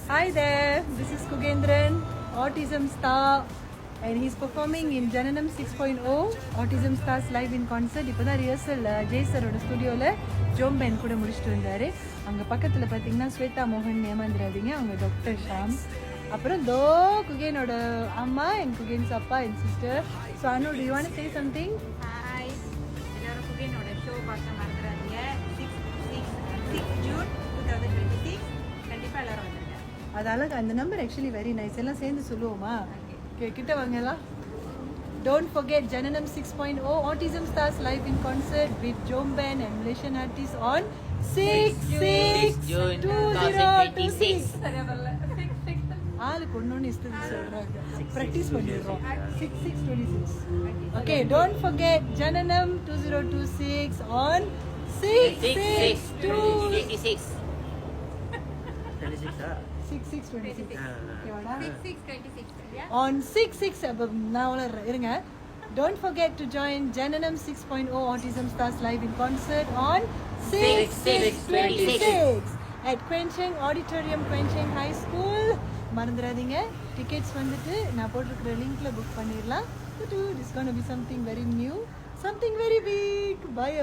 Hi there, this is Kugendran, autism star, and he's performing in Jananam 6.0, Autism Stars live in concert. இப்போதா rehearsal Jai சரோட ஸ்டுடியோவில் ஜோம்பேன் கூட முடிச்சுட்டு வந்தார். அங்கே பக்கத்தில் பார்த்தீங்கன்னா ஸ்வேதா மோகன் ஏமாந்துடாதீங்க, அவங்க டாக்டர் ஷாம். அப்புறம் தோ குகேனோட அம்மா அண்ட் குகேன்ஸ் அப்பா and sister. So Anu, to you want to say something? Hi, எல்லாரும் குகேனோட ஷோ பார்க்க மறந்துடாதீங்க. 6 ஜூன் 2026 கண்டிப்பாக எல்லாரும் வந்துருங்க. அது அழகு, அந்த நம்பர் ஆக்சுவலி வெரி நைஸ். எல்லாம் சேர்ந்து சொல்லுவோமா? கிட்ட வாங்கலாம். Don't forget Jananam 6.0 Autism Stars live in concert with Jomben and Malaysian artists on 6/6/2026. ஆளுக்கு ஒன்னொன்னு இஷ்டத்துக்கு சொல்றாங்க. ப்ராக்டிஸ் பண்ணிடுறோம். 6/6/26. Okay, don't forget Jananam 2026 on 6/6/2026. 6/6/26. On 6/6 நான் இருங்க. Don't forget to join Jananam 6.0 Autism Stars live in concert on 6/6/26 at Quencheng Auditorium, Quencheng High School. மறந்துடாதீங்க. Tickets வந்துட்டு நான் போட்டிருக்கிற லிங்க்ல புக் பண்ணிடலாம். It's going to be something very new, something very big. Bye.